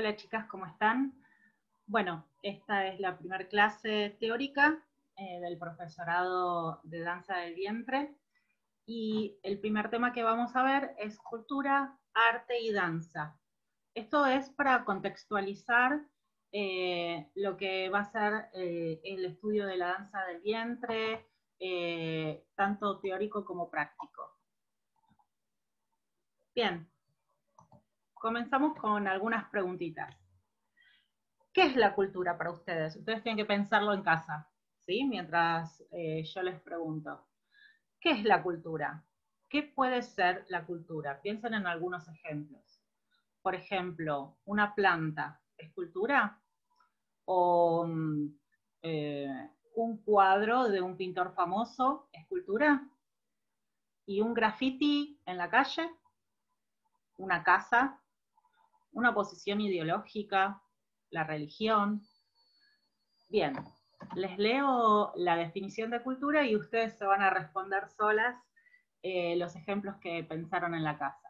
Hola chicas, ¿cómo están? Bueno, esta es la primera clase teórica del profesorado de danza del vientre y el primer tema que vamos a ver es cultura, arte y danza. Esto es para contextualizar lo que va a ser el estudio de la danza del vientre, tanto teórico como práctico. Bien, comenzamos con algunas preguntitas. ¿Qué es la cultura para ustedes? Ustedes tienen que pensarlo en casa, ¿sí? Mientras yo les pregunto. ¿Qué es la cultura? ¿Qué puede ser la cultura? Piensen en algunos ejemplos. Por ejemplo, una planta, ¿es cultura? O un cuadro de un pintor famoso, ¿es cultura? ¿Y un graffiti en la calle? ¿Una casa? ¿Una posición ideológica? ¿La religión? Bien, les leo la definición de cultura y ustedes se van a responder solas los ejemplos que pensaron en la casa.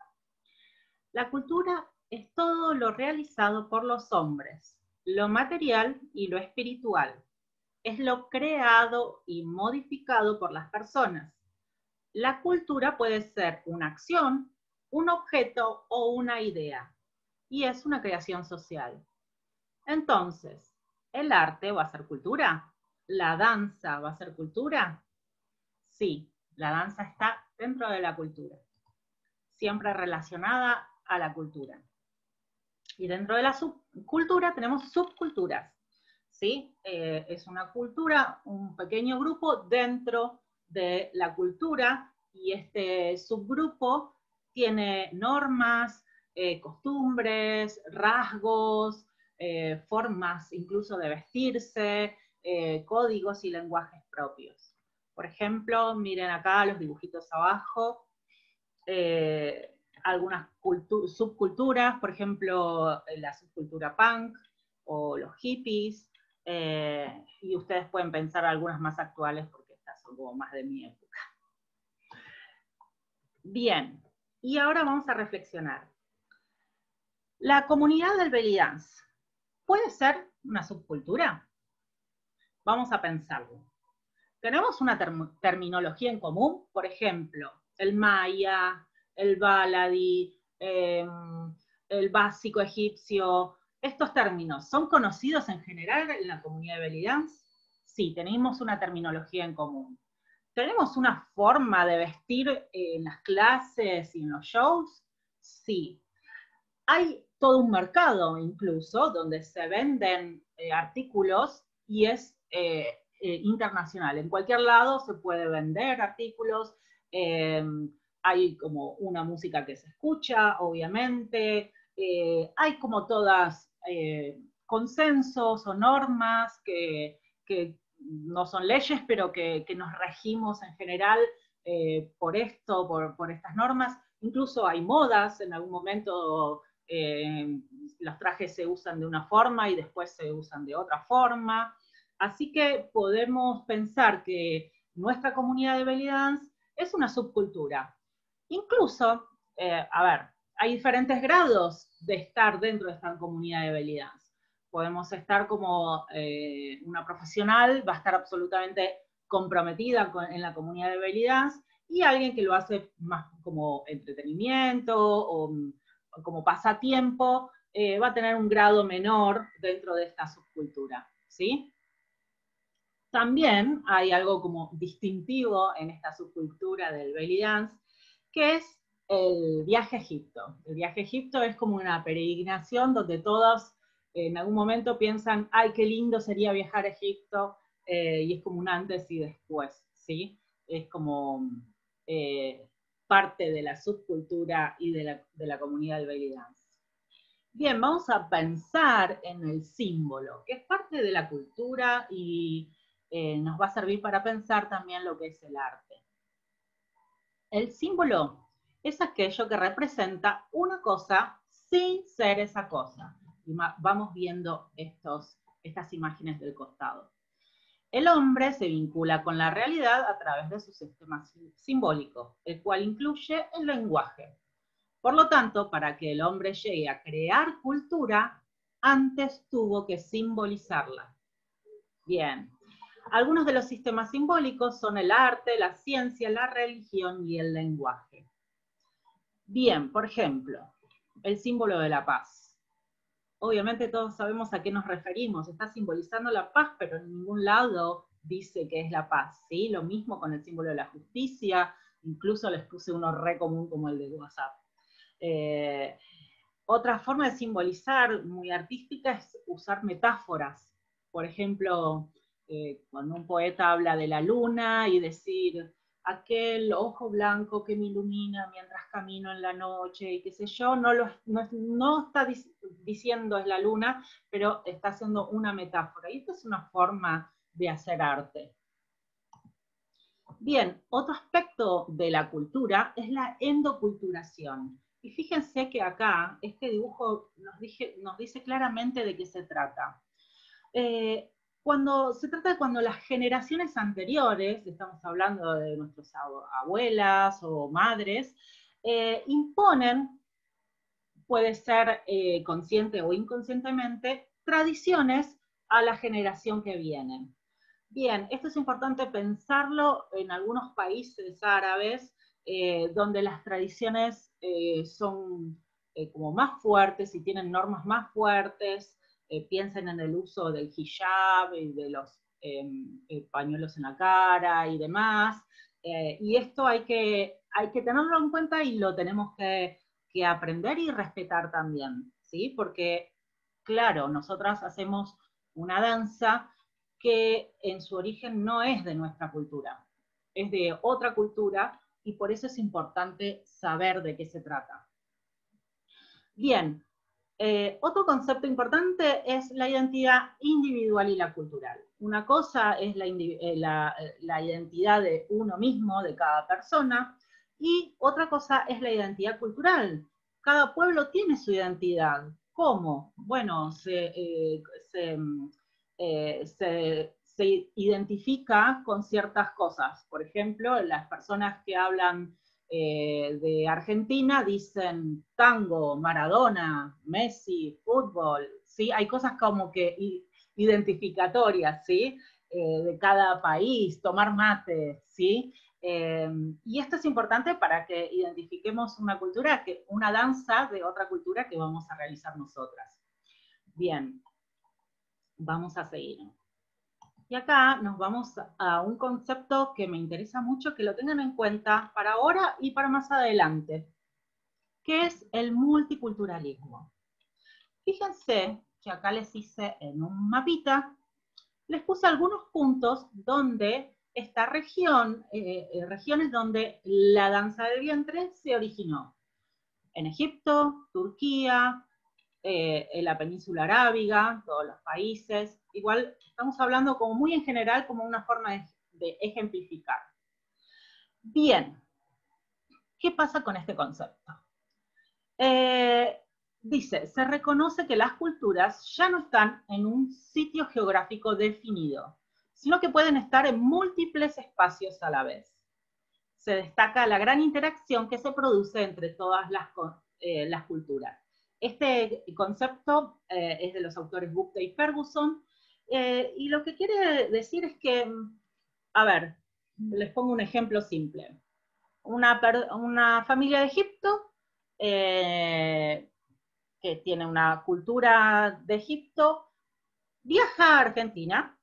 La cultura es todo lo realizado por los hombres, lo material y lo espiritual. Es lo creado y modificado por las personas. La cultura puede ser una acción, un objeto o una idea, y es una creación social. Entonces, ¿el arte va a ser cultura? ¿La danza va a ser cultura? Sí, la danza está dentro de la cultura, siempre relacionada a la cultura. Y dentro de la subcultura tenemos subculturas, ¿sí? Es una cultura, un pequeño grupo dentro de la cultura, y este subgrupo tiene normas, costumbres, rasgos, formas incluso de vestirse, códigos y lenguajes propios. Por ejemplo, miren acá los dibujitos abajo, algunas subculturas, por ejemplo, la subcultura punk o los hippies, y ustedes pueden pensar algunas más actuales porque estas son como más de mi época. Bien, y ahora vamos a reflexionar. La comunidad del belly dance, ¿puede ser una subcultura? Vamos a pensarlo. Tenemos una terminología en común, por ejemplo, el maya, el baladí, el básico egipcio. ¿Estos términos son conocidos en general en la comunidad de belly dance? Sí, tenemos una terminología en común. ¿Tenemos una forma de vestir en las clases y en los shows? Sí. Hay todo un mercado incluso donde se venden artículos y es internacional. En cualquier lado se puede vender artículos, hay como una música que se escucha, obviamente, hay como todas consensos o normas que no son leyes, pero que nos regimos en general por esto, por estas normas. Incluso hay modas, en algún momento los trajes se usan de una forma y después se usan de otra forma. Así que podemos pensar que nuestra comunidad de belly dance es una subcultura. Incluso, a ver, hay diferentes grados de estar dentro de esta comunidad de belly dance. Podemos estar como una profesional, va a estar absolutamente comprometida en la comunidad de belly dance, y alguien que lo hace más como entretenimiento o como pasatiempo, va a tener un grado menor dentro de esta subcultura, ¿sí? También hay algo como distintivo en esta subcultura del belly dance, que es el viaje a Egipto. El viaje a Egipto es como una peregrinación donde todos en algún momento piensan, ay, qué lindo sería viajar a Egipto, y es como un antes y después, ¿sí? Es como parte de la subcultura y de la comunidad del belly dance. Bien, vamos a pensar en el símbolo, que es parte de la cultura y nos va a servir para pensar también lo que es el arte. El símbolo es aquello que representa una cosa sin ser esa cosa. Y vamos viendo estas imágenes del costado. El hombre se vincula con la realidad a través de su sistema simbólico, el cual incluye el lenguaje. Por lo tanto, para que el hombre llegue a crear cultura, antes tuvo que simbolizarla. Bien. Algunos de los sistemas simbólicos son el arte, la ciencia, la religión y el lenguaje. Bien, por ejemplo, el símbolo de la paz. Obviamente todos sabemos a qué nos referimos. Está simbolizando la paz, pero en ningún lado dice que es la paz, ¿sí? Lo mismo con el símbolo de la justicia, incluso les puse uno re común como el de WhatsApp. Otra forma de simbolizar muy artística es usar metáforas. Por ejemplo, cuando un poeta habla de la luna y decir, aquel ojo blanco que me ilumina mientras camino en la noche y qué sé yo, no está diciendo es la luna, pero está haciendo una metáfora. Y esto es una forma de hacer arte. Bien, otro aspecto de la cultura es la endoculturación. Y fíjense que acá este dibujo nos dice claramente de qué se trata. Cuando se trata de cuando las generaciones anteriores, estamos hablando de nuestras abuelas o madres, imponen, puede ser consciente o inconscientemente, tradiciones a la generación que viene. Bien, esto es importante pensarlo en algunos países árabes, donde las tradiciones son como más fuertes y tienen normas más fuertes. Piensen en el uso del hijab y de los pañuelos en la cara y demás. Y esto hay que tenerlo en cuenta y lo tenemos que aprender y respetar también, ¿sí? Porque, claro, nosotras hacemos una danza que en su origen no es de nuestra cultura, es de otra cultura, y por eso es importante saber de qué se trata. Bien, otro concepto importante es la identidad individual y la cultural. Una cosa es la identidad de uno mismo, de cada persona, y otra cosa es la identidad cultural. Cada pueblo tiene su identidad. ¿Cómo? Bueno, se identifica con ciertas cosas. Por ejemplo, las personas que hablan de Argentina dicen tango, Maradona, Messi, fútbol, ¿sí? Hay cosas como que identificatorias, ¿sí? De cada país, tomar mate, ¿sí? Y esto es importante para que identifiquemos una cultura, una danza de otra cultura que vamos a realizar nosotras. Bien, vamos a seguir. Y acá nos vamos a un concepto que me interesa mucho que lo tengan en cuenta para ahora y para más adelante, que es el multiculturalismo. Fíjense que acá les hice en un mapita, les puse algunos puntos donde esta región, regiones donde la danza del vientre se originó. En Egipto, Turquía, en la península arábiga, todos los países. Igual estamos hablando como muy en general, como una forma de ejemplificar. Bien, ¿qué pasa con este concepto? Dice, se reconoce que las culturas ya no están en un sitio geográfico definido, sino que pueden estar en múltiples espacios a la vez. Se destaca la gran interacción que se produce entre todas las culturas. Este concepto es de los autores Gupta y Ferguson, y lo que quiere decir es que, a ver, les pongo un ejemplo simple. Una familia de Egipto, que tiene una cultura de Egipto, viaja a Argentina,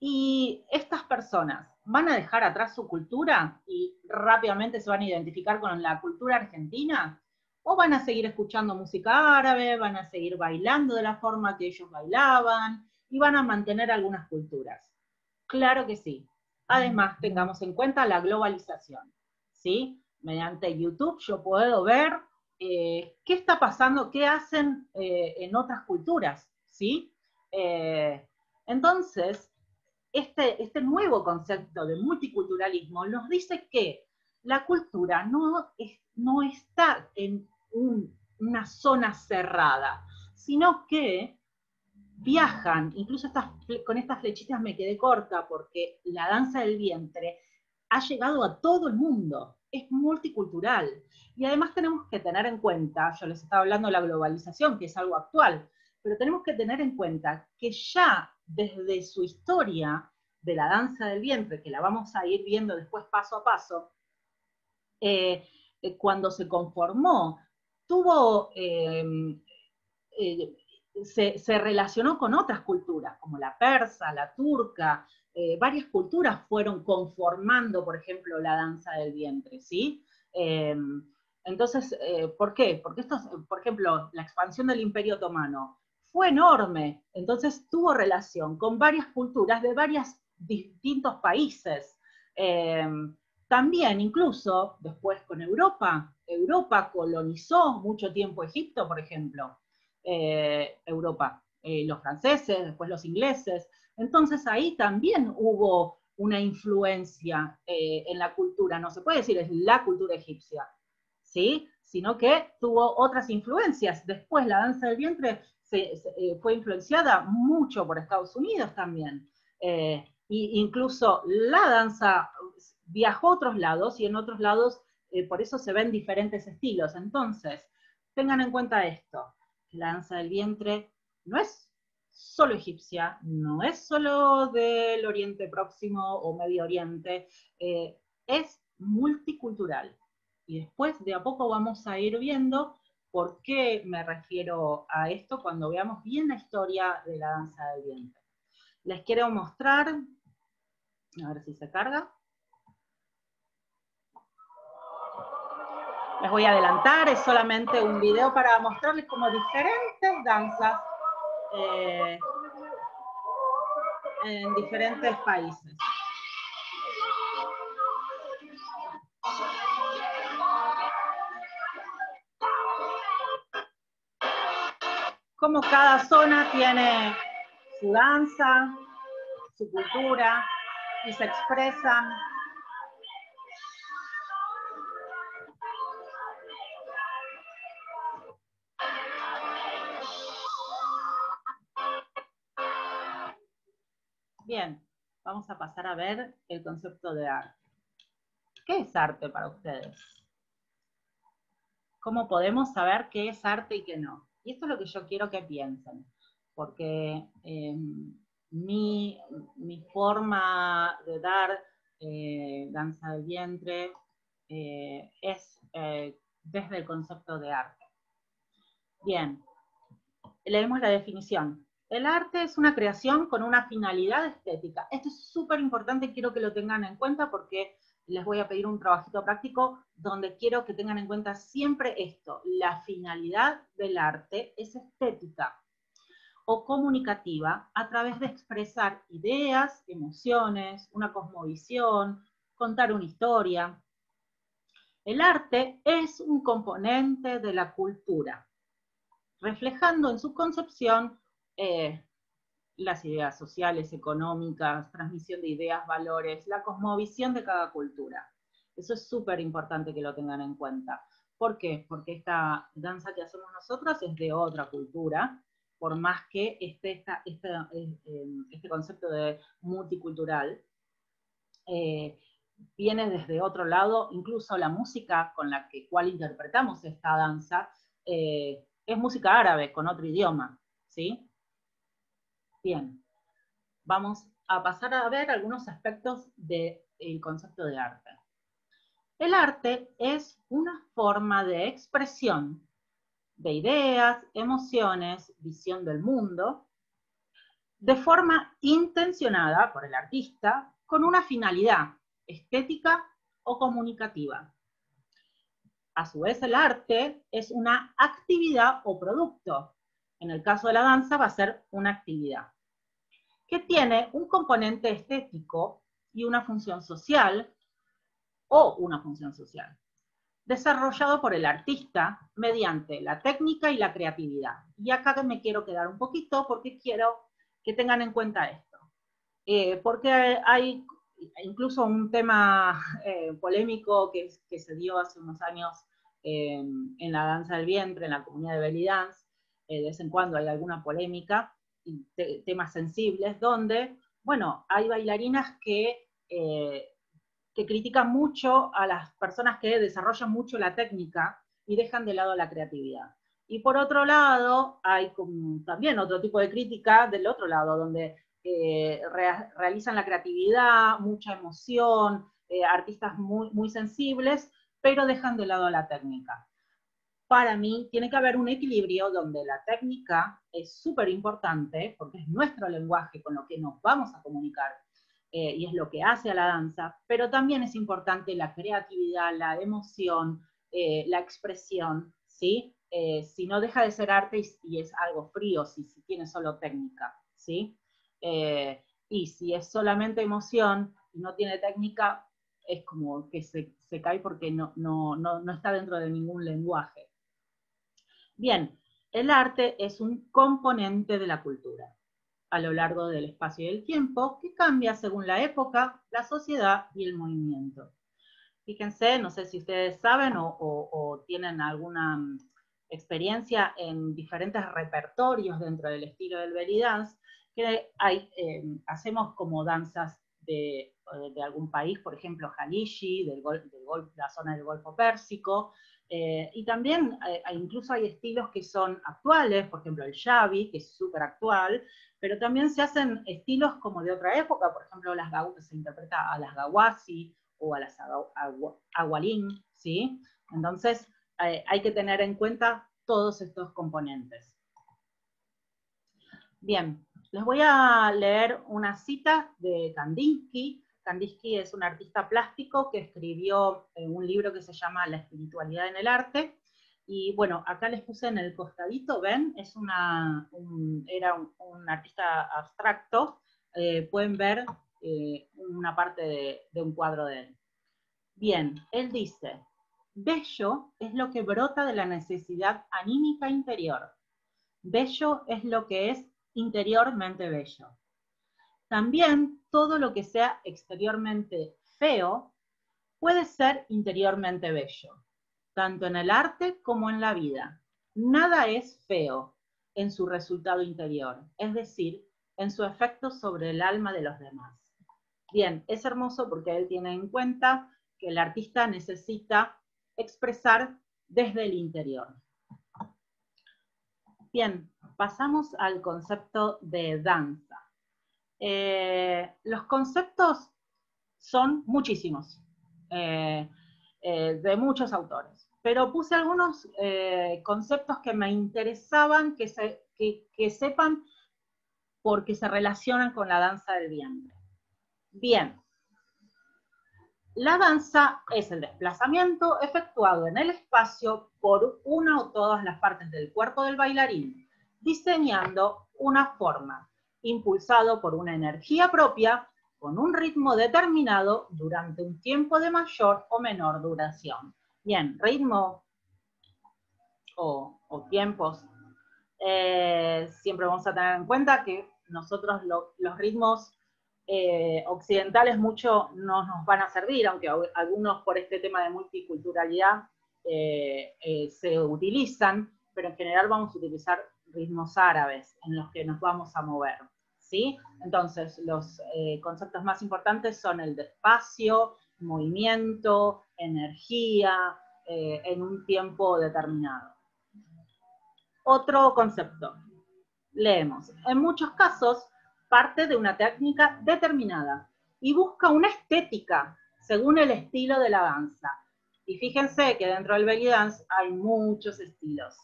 y estas personas van a dejar atrás su cultura y rápidamente se van a identificar con la cultura argentina, o van a seguir escuchando música árabe, van a seguir bailando de la forma que ellos bailaban, y van a mantener algunas culturas. Claro que sí. Además, tengamos en cuenta la globalización, ¿sí? Mediante YouTube yo puedo ver qué está pasando, qué hacen en otras culturas, ¿sí? Entonces, este nuevo concepto de multiculturalismo nos dice que la cultura no está en una zona cerrada, sino que viajan, incluso con estas flechitas me quedé corta porque la danza del vientre ha llegado a todo el mundo, es multicultural. Y además tenemos que tener en cuenta, yo les estaba hablando de la globalización, que es algo actual, pero tenemos que tener en cuenta que ya desde su historia de la danza del vientre, que la vamos a ir viendo después paso a paso, cuando se conformó, tuvo, se relacionó con otras culturas, como la persa, la turca, varias culturas fueron conformando, por ejemplo, la danza del vientre, ¿sí? Entonces, ¿por qué? Porque esto, por ejemplo, la expansión del Imperio Otomano fue enorme, entonces tuvo relación con varias culturas de varios distintos países. También, incluso, después con Europa, Europa colonizó mucho tiempo Egipto, por ejemplo, Europa, los franceses, después los ingleses, entonces ahí también hubo una influencia en la cultura, no se puede decir es la cultura egipcia, ¿sí? Sino que tuvo otras influencias. Después la danza del vientre fue influenciada mucho por Estados Unidos también. Incluso la danza viajó a otros lados y en otros lados por eso se ven diferentes estilos. Entonces, tengan en cuenta esto, que la danza del vientre no es solo egipcia, no es solo del Oriente Próximo o Medio Oriente, es multicultural. Y después de a poco vamos a ir viendo por qué me refiero a esto cuando veamos bien la historia de la danza del vientre. Les quiero mostrar, a ver si se carga. Les voy a adelantar, es solamente un video para mostrarles como diferentes danzas en diferentes países. Como cada zona tiene su danza, su cultura, y se expresan. Bien, vamos a pasar a ver el concepto de arte. ¿Qué es arte para ustedes? ¿Cómo podemos saber qué es arte y qué no? Y esto es lo que yo quiero que piensen, porque mi forma de dar danza del vientre es desde el concepto de arte. Bien, leemos la definición. El arte es una creación con una finalidad estética. Esto es súper importante, quiero que lo tengan en cuenta porque les voy a pedir un trabajito práctico donde quiero que tengan en cuenta siempre esto. La finalidad del arte es estética o comunicativa a través de expresar ideas, emociones, una cosmovisión, contar una historia. El arte es un componente de la cultura, reflejando en su concepción las ideas sociales, económicas, transmisión de ideas, valores, la cosmovisión de cada cultura. Eso es súper importante que lo tengan en cuenta. ¿Por qué? Porque esta danza que hacemos nosotros es de otra cultura, por más que este concepto de multicultural viene desde otro lado, incluso la música con la cual interpretamos esta danza es música árabe con otro idioma, ¿sí? Bien, vamos a pasar a ver algunos aspectos del concepto de arte. El arte es una forma de expresión de ideas, emociones, visión del mundo, de forma intencionada por el artista, con una finalidad estética o comunicativa. A su vez, el arte es una actividad o producto. En el caso de la danza va a ser una actividad, que tiene un componente estético y una función social, desarrollado por el artista mediante la técnica y la creatividad. Y acá me quiero quedar un poquito porque quiero que tengan en cuenta esto. Porque hay incluso un tema polémico que se dio hace unos años en la danza del vientre, en la comunidad de belly dance, de vez en cuando hay alguna polémica, y temas sensibles, donde, bueno, hay bailarinas que que critican mucho a las personas que desarrollan mucho la técnica y dejan de lado la creatividad. Y por otro lado, hay también otro tipo de crítica del otro lado, donde realizan la creatividad, mucha emoción, artistas muy sensibles, pero dejan de lado la técnica. Para mí tiene que haber un equilibrio donde la técnica es súper importante, porque es nuestro lenguaje con lo que nos vamos a comunicar, y es lo que hace a la danza, pero también es importante la creatividad, la emoción, la expresión, ¿sí? Si no deja de ser arte y es algo frío, si tiene solo técnica, ¿sí? Y si es solamente emoción y no tiene técnica, es como que se cae porque no está dentro de ningún lenguaje. Bien, el arte es un componente de la cultura a lo largo del espacio y el tiempo que cambia según la época, la sociedad y el movimiento. Fíjense, no sé si ustedes saben o tienen alguna experiencia en diferentes repertorios dentro del estilo del belly dance, que hacemos como danzas de algún país, por ejemplo, Jalishi, la zona del Golfo Pérsico, y también incluso hay estilos que son actuales, por ejemplo el Yavi, que es súper actual, pero también se hacen estilos como de otra época, por ejemplo se interpreta a las Gawasi o a las Agualín, ¿sí? Entonces hay que tener en cuenta todos estos componentes. Bien, les voy a leer una cita de Kandinsky. Kandinsky es un artista plástico que escribió un libro que se llama La espiritualidad en el arte. Y bueno, acá les puse en el costadito, ¿ven? Era un artista abstracto. Pueden ver una parte de un cuadro de él. Bien, él dice, bello es lo que brota de la necesidad anímica interior. Bello es lo que es interiormente bello. También todo lo que sea exteriormente feo puede ser interiormente bello, tanto en el arte como en la vida. Nada es feo en su resultado interior, es decir, en su efecto sobre el alma de los demás. Bien, es hermoso porque él tiene en cuenta que el artista necesita expresar desde el interior. Bien, pasamos al concepto de danza. Los conceptos son muchísimos, de muchos autores, pero puse algunos conceptos que me interesaban que sepan porque se relacionan con la danza del vientre. Bien, la danza es el desplazamiento efectuado en el espacio por una o todas las partes del cuerpo del bailarín, diseñando una forma, impulsado por una energía propia, con un ritmo determinado durante un tiempo de mayor o menor duración. Bien, ritmo o tiempos. Siempre vamos a tener en cuenta que nosotros los ritmos occidentales mucho no nos van a servir, aunque algunos por este tema de multiculturalidad se utilizan, pero en general vamos a utilizar ritmos árabes en los que nos vamos a mover, ¿sí? Entonces, los conceptos más importantes son el de espacio, movimiento, energía, en un tiempo determinado. Otro concepto. Leemos. En muchos casos, parte de una técnica determinada y busca una estética según el estilo de la danza. Y fíjense que dentro del belly dance hay muchos estilos,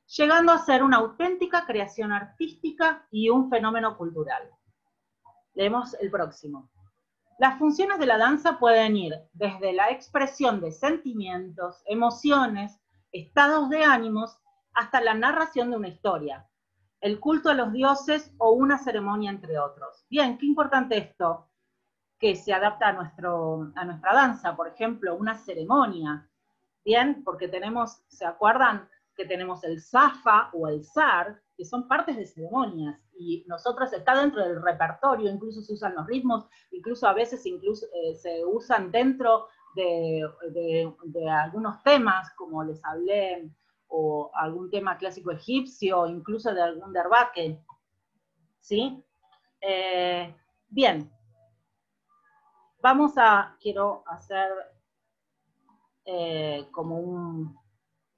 llegando a ser una auténtica creación artística y un fenómeno cultural. Leemos el próximo. Las funciones de la danza pueden ir desde la expresión de sentimientos, emociones, estados de ánimos, hasta la narración de una historia, el culto a los dioses o una ceremonia, entre otros. Bien, qué importante esto, que se adapta a nuestra danza, por ejemplo, una ceremonia. Bien, porque tenemos, ¿se acuerdan? Que tenemos el Zafa o el Zar, que son partes de ceremonias, y nosotros está dentro del repertorio, incluso se usan los ritmos, incluso a veces se usan dentro de algunos temas, como les hablé, o algún tema clásico egipcio, incluso de algún derbaque, ¿sí? Bien. quiero hacer como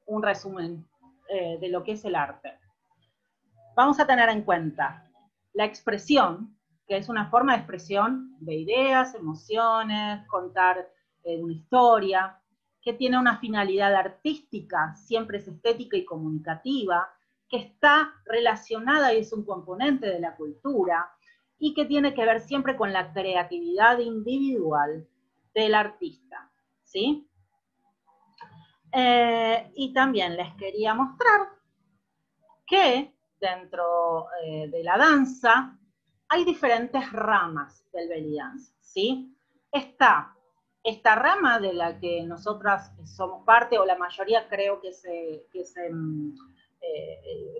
un resumen de lo que es el arte. Vamos a tener en cuenta la expresión, que es una forma de expresión de ideas, emociones, contar una historia, que tiene una finalidad artística, siempre es estética y comunicativa, que está relacionada y es un componente de la cultura, y que tiene que ver siempre con la creatividad individual del artista, ¿sí? Y también les quería mostrar que dentro de la danza hay diferentes ramas del belly dance, ¿sí? Está esta rama de la que nosotras somos parte, o la mayoría creo que se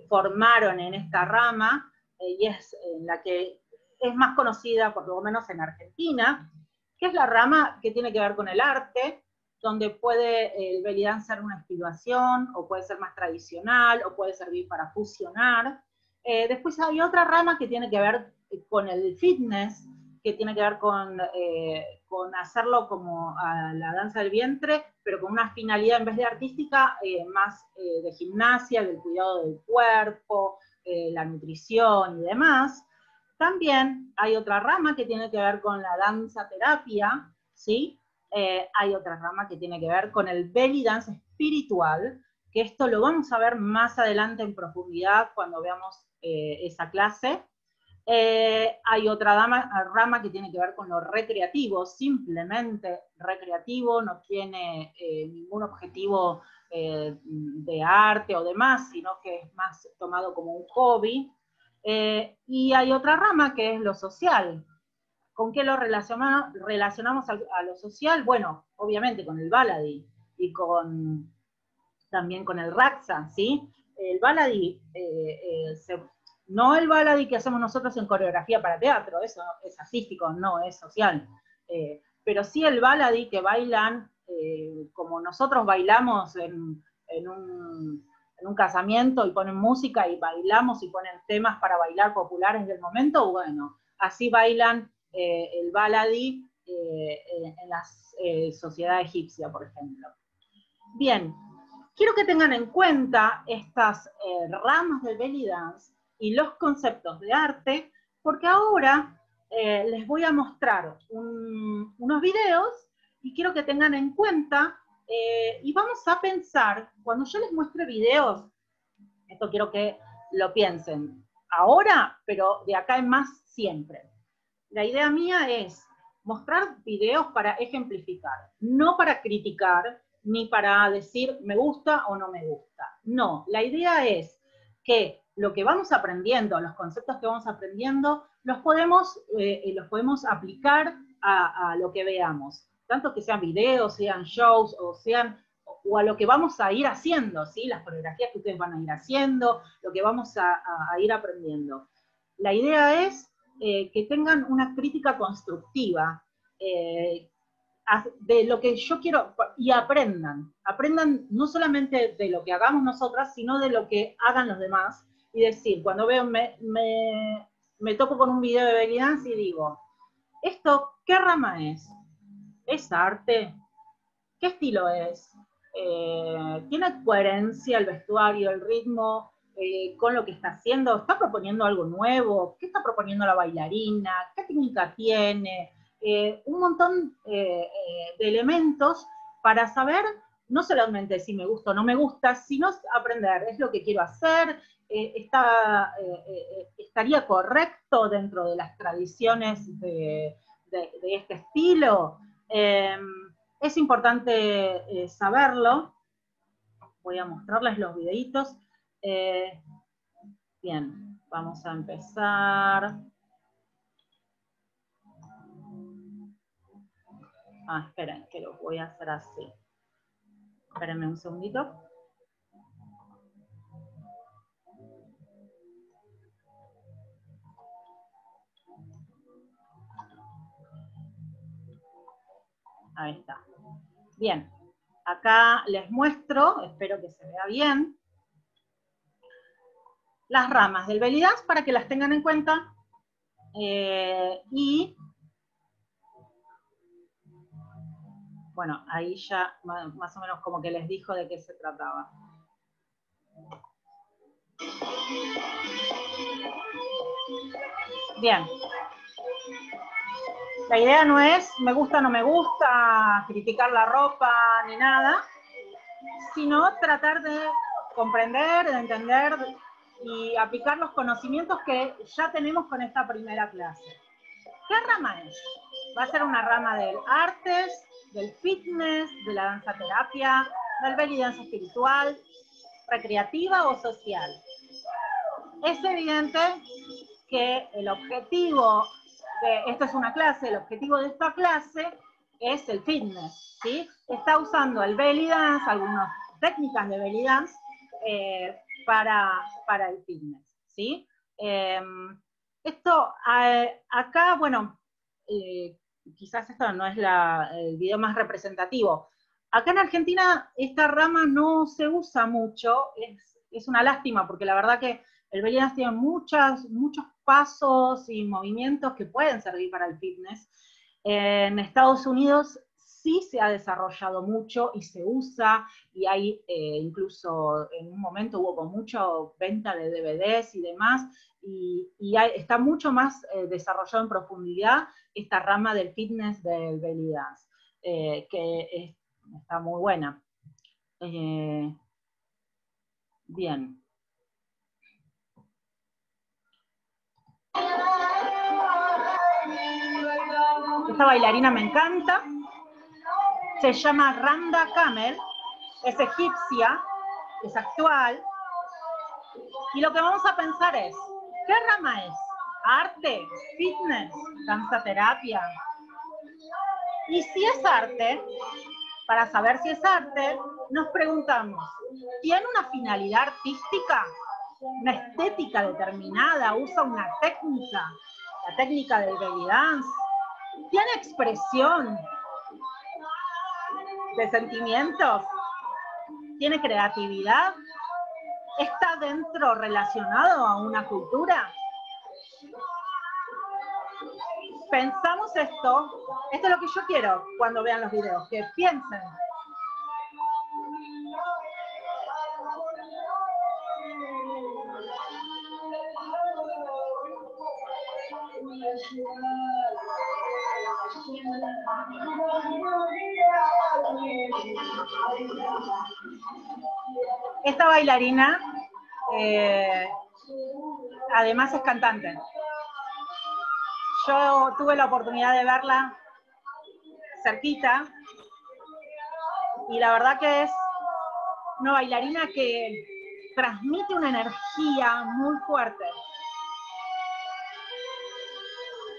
formaron en esta rama, y es la que es más conocida, por lo menos en Argentina, que es la rama que tiene que ver con el arte, donde puede el belly dance ser una expiación, o puede ser más tradicional, o puede servir para fusionar. Después hay otra rama que tiene que ver con el fitness, que tiene que ver con hacerlo como a la danza del vientre, pero con una finalidad en vez de artística, más de gimnasia, del cuidado del cuerpo, la nutrición y demás. También hay otra rama que tiene que ver con la danza terapia, ¿sí? Hay otra rama que tiene que ver con el belly dance espiritual, que esto lo vamos a ver más adelante en profundidad cuando veamos esa clase. Hay otra rama que tiene que ver con lo recreativo, simplemente recreativo, no tiene ningún objetivo de arte o demás, sino que es más tomado como un hobby. Y hay otra rama que es lo social. ¿Con qué lo relacionamos a lo social? Bueno, obviamente con el Baladi y también con el Raksa, ¿sí? El Baladi, no el Baladi que hacemos nosotros en coreografía para teatro, eso es artístico, no es social, pero sí el Baladi que bailan como nosotros bailamos en un casamiento y ponen música y bailamos y ponen temas para bailar populares del momento, bueno, así bailan el Baladi en la sociedad egipcia, por ejemplo. Bien, quiero que tengan en cuenta estas ramas del belly dance y los conceptos de arte, porque ahora les voy a mostrar unos videos y quiero que tengan en cuenta y vamos a pensar, cuando yo les muestre videos, esto quiero que lo piensen ahora, pero de acá en más siempre. La idea mía es mostrar videos para ejemplificar, no para criticar, ni para decir me gusta o no me gusta. No, la idea es que lo que vamos aprendiendo, los conceptos que vamos aprendiendo, los podemos aplicar a lo que veamos. Tanto que sean videos, sean shows, o a lo que vamos a ir haciendo, ¿sí? Las coreografías que ustedes van a ir haciendo, lo que vamos a ir aprendiendo. La idea es que tengan una crítica constructiva de lo que yo quiero y aprendan no solamente de lo que hagamos nosotras, sino de lo que hagan los demás, y decir, cuando veo, me topo con un video de belly dance y digo, ¿esto qué rama es? ¿Es arte? ¿Qué estilo es? ¿Tiene coherencia el vestuario, el ritmo con lo que está haciendo? ¿Está proponiendo algo nuevo? ¿Qué está proponiendo la bailarina? ¿Qué técnica tiene? Un montón de elementos para saber no solamente si me gusta o no me gusta, sino aprender, es lo que quiero hacer, estaría correcto dentro de las tradiciones de este estilo. Es importante saberlo. Voy a mostrarles los videitos. Bien, vamos a empezar. Esperen, que lo voy a hacer así. Espérenme un segundito. Ahí está. Bien, acá les muestro, espero que se vea bien, las ramas del belly dance para que las tengan en cuenta y Bueno, ahí ya más o menos como que les dijo de qué se trataba. Bien. La idea no es me gusta, no me gusta, criticar la ropa, ni nada, sino tratar de comprender, de entender y aplicar los conocimientos que ya tenemos con esta primera clase. ¿Qué rama es? Va a ser una rama del artes, del fitness, de la danza terapia, del belly dance espiritual, recreativa o social. Es evidente que el objetivo de, esto es una clase, el objetivo de esta clase es el fitness, ¿sí? Está usando el belly dance, algunas técnicas de belly dance para el fitness, ¿sí? Esto, acá, bueno, quizás esto no es el video más representativo. Acá en Argentina esta rama no se usa mucho, es una lástima, porque la verdad que el belly dance tiene muchos pasos y movimientos que pueden servir para el fitness. En Estados Unidos sí se ha desarrollado mucho y se usa, y hay incluso en un momento hubo con mucha venta de DVDs y demás, y está mucho más desarrollado en profundidad esta rama del fitness del belly dance, que está muy buena. Bien. Esta bailarina me encanta. Se llama Randa Kamel, es egipcia, es actual. Y lo que vamos a pensar es, ¿qué rama es? ¿Arte? ¿Fitness? ¿Danza terapia? Y si es arte, para saber si es arte, nos preguntamos, ¿tiene una finalidad artística? ¿Una estética determinada? ¿Usa una técnica? ¿La técnica del belly dance? ¿Tiene expresión de sentimientos? ¿Tiene creatividad? ¿Está dentro relacionado a una cultura? Pensamos esto es lo que yo quiero cuando vean los videos, que piensen. Esta bailarina además es cantante. Yo tuve la oportunidad de verla cerquita y la verdad que es una bailarina que transmite una energía muy fuerte.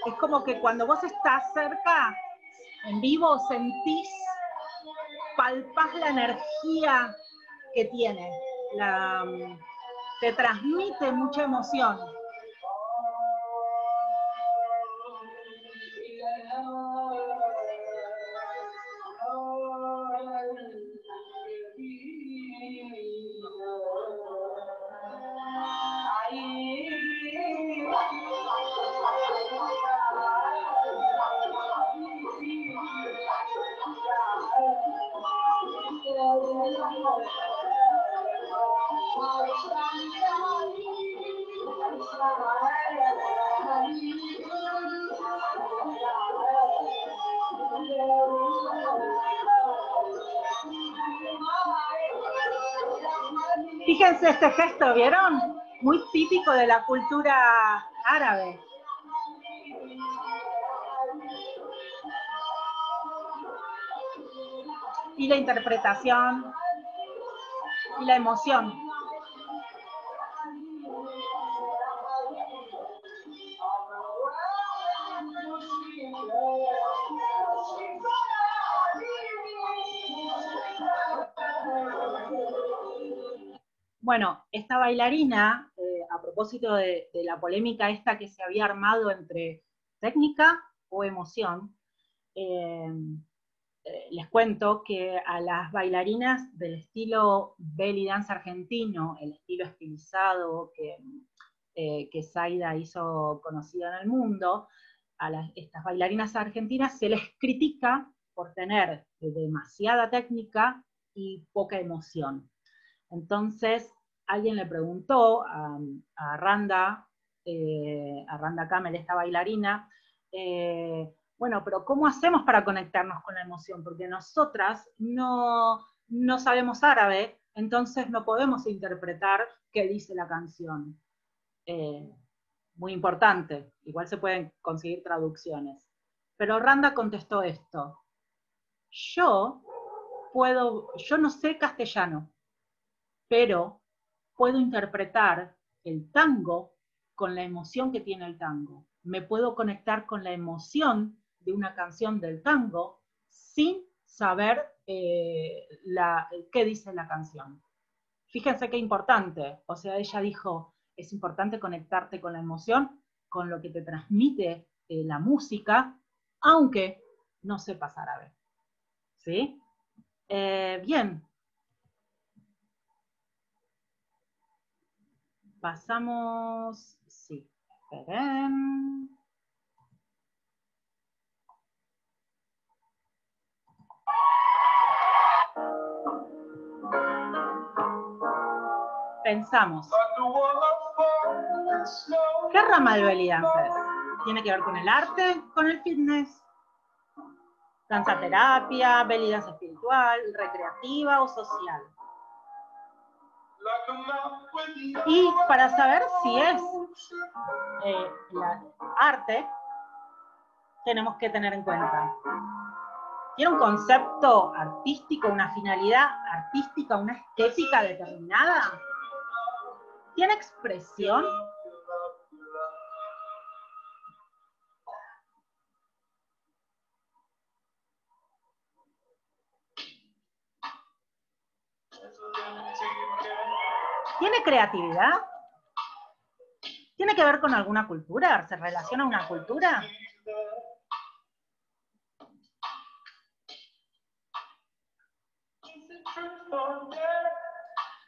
Es como que cuando vos estás cerca, en vivo, sentís, palpás la energía que tiene. Te transmite mucha emoción. Fíjense este gesto, ¿vieron? Muy típico de la cultura árabe. Y la interpretación y la emoción. Bueno, esta bailarina, a propósito de la polémica esta que se había armado entre técnica o emoción, les cuento que a las bailarinas del estilo belly dance argentino, el estilo estilizado que Zaida hizo conocida en el mundo, estas bailarinas argentinas se les critica por tener demasiada técnica y poca emoción. Entonces, alguien le preguntó a Randa Kamel, esta bailarina, bueno, pero ¿cómo hacemos para conectarnos con la emoción? Porque nosotras no sabemos árabe, entonces no podemos interpretar qué dice la canción. Muy importante, igual se pueden conseguir traducciones. Pero Randa contestó esto: yo no sé castellano, pero puedo interpretar el tango con la emoción que tiene el tango. Me puedo conectar con la emoción de una canción del tango sin saber qué dice la canción. Fíjense qué importante. O sea, ella dijo, es importante conectarte con la emoción, con lo que te transmite la música, aunque no sepas árabe. ¿Sí? Bien. Pasamos, sí, esperen. Pensamos, ¿qué rama del belly dance es? ¿Tiene que ver con el arte, con el fitness? ¿Danza terapia, belly dance espiritual, recreativa o social? Y para saber si es arte, tenemos que tener en cuenta, ¿tiene un concepto artístico, una finalidad artística, una estética determinada? ¿Tiene expresión? ¿Tiene creatividad? ¿Tiene que ver con alguna cultura? ¿Se relaciona a una cultura?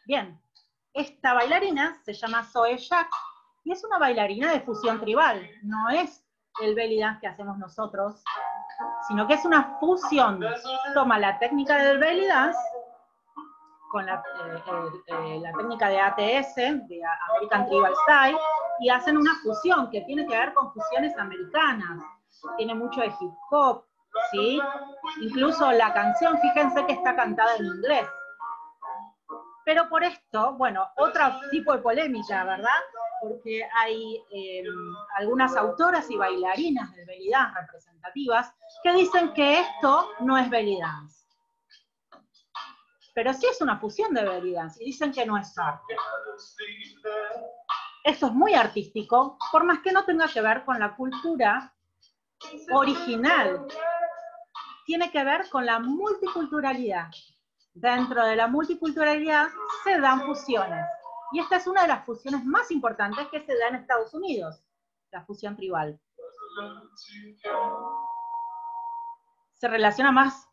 Bien, esta bailarina se llama Zoe Jack y es una bailarina de fusión tribal. No es el belly dance que hacemos nosotros, sino que es una fusión. Toma la técnica del belly dance con la técnica de ATS, de American Tribal Style, y hacen una fusión que tiene que ver con fusiones americanas. Tiene mucho de hip hop, ¿sí? Incluso la canción, fíjense que está cantada en inglés. Pero por esto, bueno, otro tipo de polémica, ¿verdad? Porque hay algunas autoras y bailarinas del belly dance representativas que dicen que esto no es belly dance. Pero sí es una fusión de belly dance y dicen que no es arte. Esto es muy artístico, por más que no tenga que ver con la cultura original. Tiene que ver con la multiculturalidad. Dentro de la multiculturalidad se dan fusiones. Y esta es una de las fusiones más importantes que se da en Estados Unidos, la fusión tribal. Se relaciona más,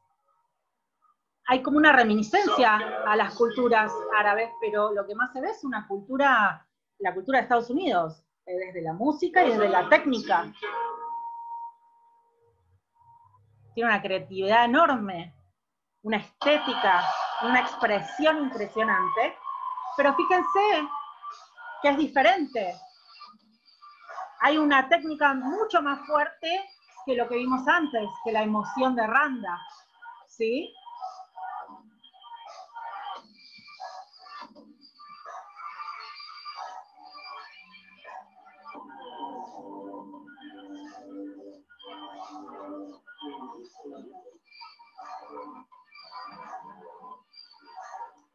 hay como una reminiscencia a las culturas árabes, pero lo que más se ve es una cultura, la cultura de Estados Unidos, desde la música y desde la técnica. Tiene una creatividad enorme, una estética, una expresión impresionante, pero fíjense que es diferente. Hay una técnica mucho más fuerte que lo que vimos antes, que la emoción de Randa, ¿sí?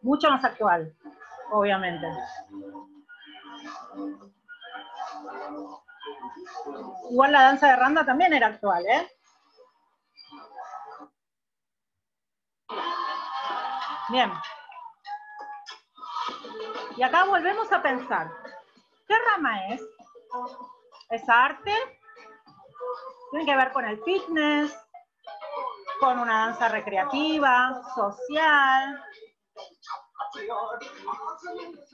Mucho más actual, obviamente. Igual la danza de Randa también era actual, ¿eh? Bien. Y acá volvemos a pensar, ¿qué rama es? ¿Es arte? ¿Tiene que ver con el fitness? ¿Con una danza recreativa, social?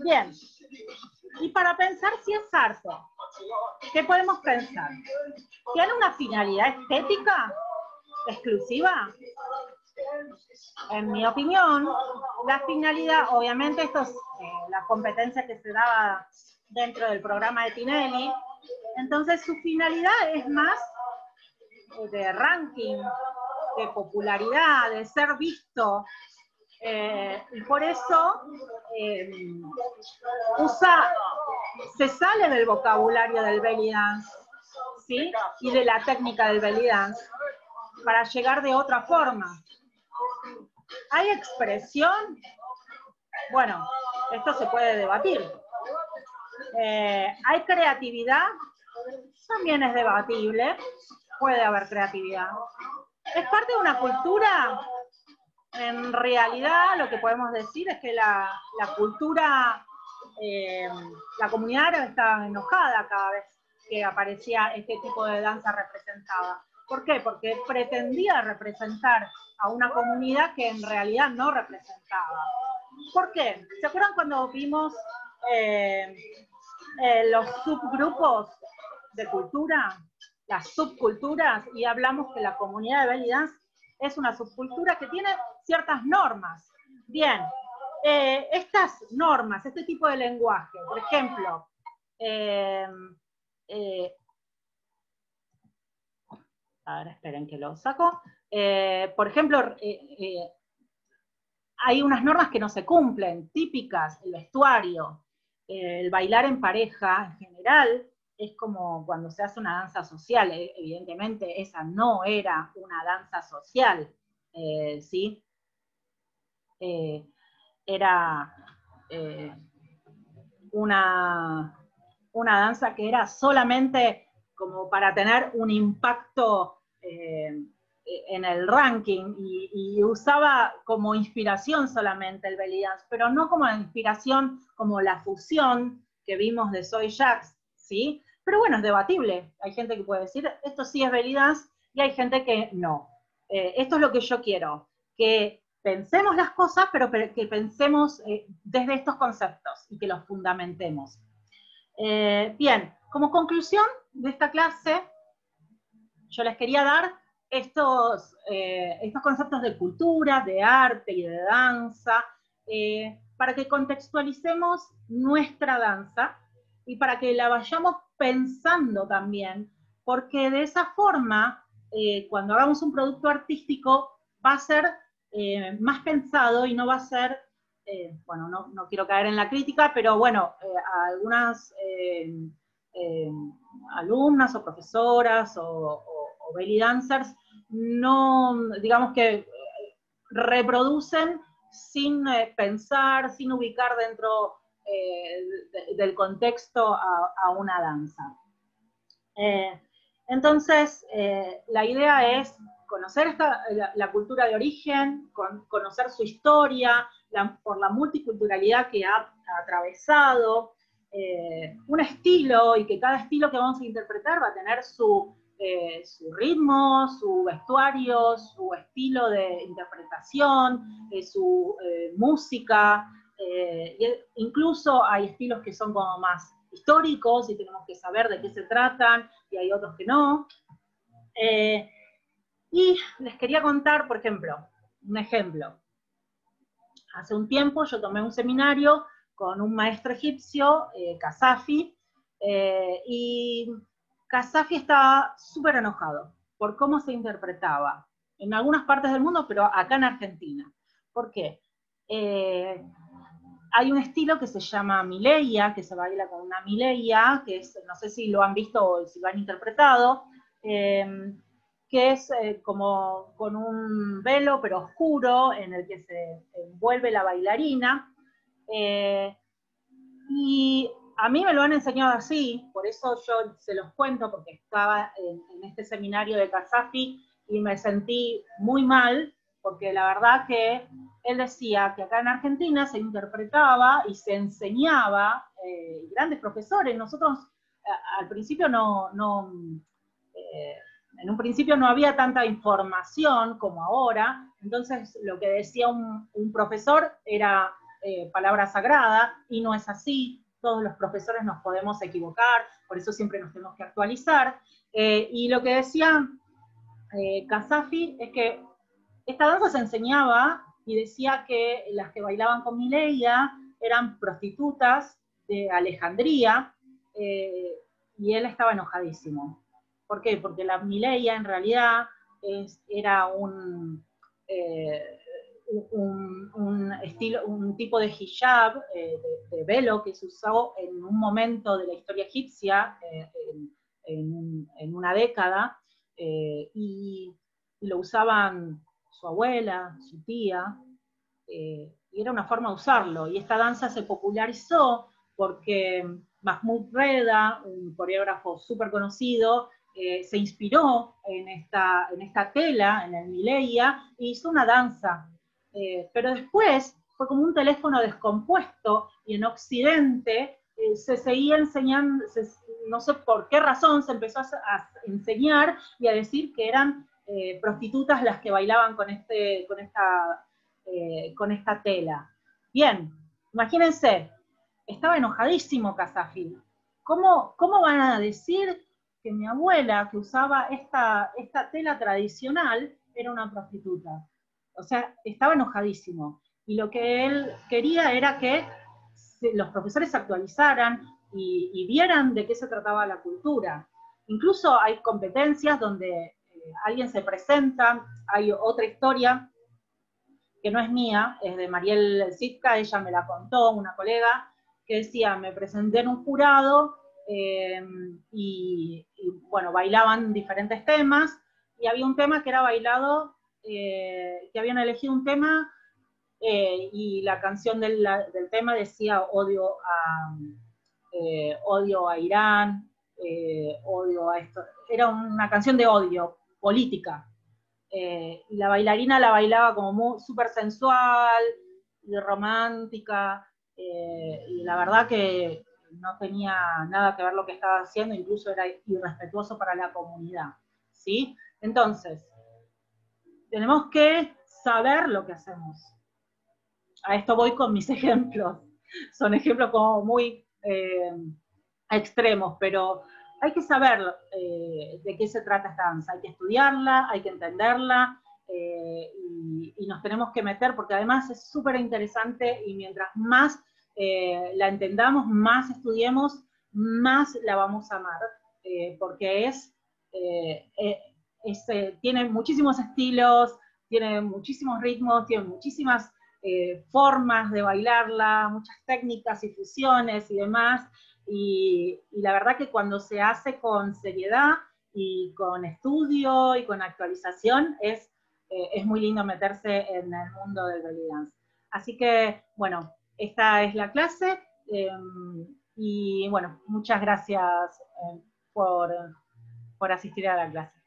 Bien. Y para pensar si es arte, ¿qué podemos pensar? ¿Tiene una finalidad estética? exclusiva? En mi opinión, la finalidad, obviamente esto es la competencia que se daba dentro del programa de Tinelli, entonces su finalidad es más de ranking, de popularidad, de ser visto, y por eso se sale del vocabulario del belly dance, ¿sí? Y de la técnica del belly dance, para llegar de otra forma. ¿Hay expresión? Bueno, esto se puede debatir. ¿Hay creatividad? También es debatible. Puede haber creatividad. ¿Es parte de una cultura? En realidad, lo que podemos decir es que la cultura, la comunidad árabe estaba enojada cada vez que aparecía este tipo de danza representada. ¿Por qué? Porque pretendía representar a una comunidad que en realidad no representaba. ¿Por qué? ¿Se acuerdan cuando vimos los subgrupos de cultura? Las subculturas, y hablamos que la comunidad de belly dance es una subcultura que tiene ciertas normas. Bien, estas normas, este tipo de lenguaje, por ejemplo, a ver, esperen que lo saco. Por ejemplo, hay unas normas que no se cumplen, típicas, el vestuario, el bailar en pareja en general, es como cuando se hace una danza social, evidentemente esa no era una danza social, ¿sí? Era una danza que era solamente como para tener un impacto en el ranking, y usaba como inspiración solamente el belly dance, pero no como inspiración como la fusión que vimos de Soy Jacks, ¿sí? Pero bueno, es debatible. Hay gente que puede decir, esto sí es belly dance, y hay gente que no. Esto es lo que yo quiero, que pensemos las cosas, pero que pensemos desde estos conceptos y que los fundamentemos. Bien, como conclusión de esta clase, yo les quería dar estos conceptos de cultura, de arte y de danza, para que contextualicemos nuestra danza y para que la vayamos pensando también, porque de esa forma, cuando hagamos un producto artístico, va a ser más pensado y no va a ser, bueno, no quiero caer en la crítica, pero bueno, algunas alumnas o profesoras o belly dancers no, digamos que reproducen sin pensar, sin ubicar dentro del contexto a una danza. Entonces, la idea es conocer la cultura de origen, conocer su historia, por la multiculturalidad que ha atravesado, un estilo, y que cada estilo que vamos a interpretar va a tener su ritmo, su vestuario, su estilo de interpretación, su música, incluso hay estilos que son como más históricos y tenemos que saber de qué se tratan, y hay otros que no. Y les quería contar, por ejemplo, un ejemplo. Hace un tiempo yo tomé un seminario con un maestro egipcio, Kasafi, y Kasafi estaba súper enojado por cómo se interpretaba en algunas partes del mundo, pero acá en Argentina. ¿Por qué? Hay un estilo que se llama Mileia, que se baila con una Mileia, que es, no sé si lo han visto o si lo han interpretado, que es como con un velo pero oscuro en el que se envuelve la bailarina, y a mí me lo han enseñado así, por eso yo se los cuento, porque estaba en este seminario de Kasafi y me sentí muy mal, porque la verdad que él decía que acá en Argentina se interpretaba y se enseñaba, grandes profesores, nosotros al principio en un principio no había tanta información como ahora, entonces lo que decía un profesor era palabra sagrada, y no es así. Todos los profesores nos podemos equivocar, por eso siempre nos tenemos que actualizar. Y lo que decía Kasafi es que esta danza se enseñaba y decía que las que bailaban con Mileia eran prostitutas de Alejandría, y él estaba enojadísimo. ¿Por qué? Porque la Mileia en realidad era un tipo de hijab, de velo que se usó en un momento de la historia egipcia, en una década, y lo usaban su abuela, su tía, y era una forma de usarlo. Y esta danza se popularizó porque Mahmoud Reda, un coreógrafo súper conocido, se inspiró en esta tela, en el Mileia, e hizo una danza. Pero después fue como un teléfono descompuesto, y en Occidente se seguía enseñando, no sé por qué razón, se empezó a enseñar y a decir que eran prostitutas las que bailaban con esta tela. Bien, imagínense, estaba enojadísimo Kasafi. ¿Cómo van a decir que mi abuela, que usaba esta tela tradicional, era una prostituta? O sea, estaba enojadísimo. Y lo que él quería era que los profesores se actualizaran y vieran de qué se trataba la cultura. Incluso hay competencias donde alguien se presenta, hay otra historia que no es mía, es de Mariel Sitka, ella me la contó, una colega, que decía, me presenté en un jurado, y bueno, bailaban diferentes temas, y había un tema que era bailado, que habían elegido un tema, y la canción del tema decía odio a Irán, odio a esto, era una canción de odio, política. Y la bailarina la bailaba como súper sensual y romántica, y la verdad que no tenía nada que ver lo que estaba haciendo, incluso era irrespetuoso para la comunidad, ¿sí? Entonces, tenemos que saber lo que hacemos. A esto voy con mis ejemplos. Son ejemplos como muy extremos, pero hay que saber de qué se trata esta danza, hay que estudiarla, hay que entenderla, y nos tenemos que meter, porque además es súper interesante, y mientras más la entendamos, más estudiemos, más la vamos a amar, porque tiene muchísimos estilos, tiene muchísimos ritmos, tiene muchísimas formas de bailarla, muchas técnicas y fusiones y demás, y la verdad que cuando se hace con seriedad y con estudio y con actualización, es muy lindo meterse en el mundo del belly dance. Así que, bueno, esta es la clase, y bueno, muchas gracias por asistir a la clase.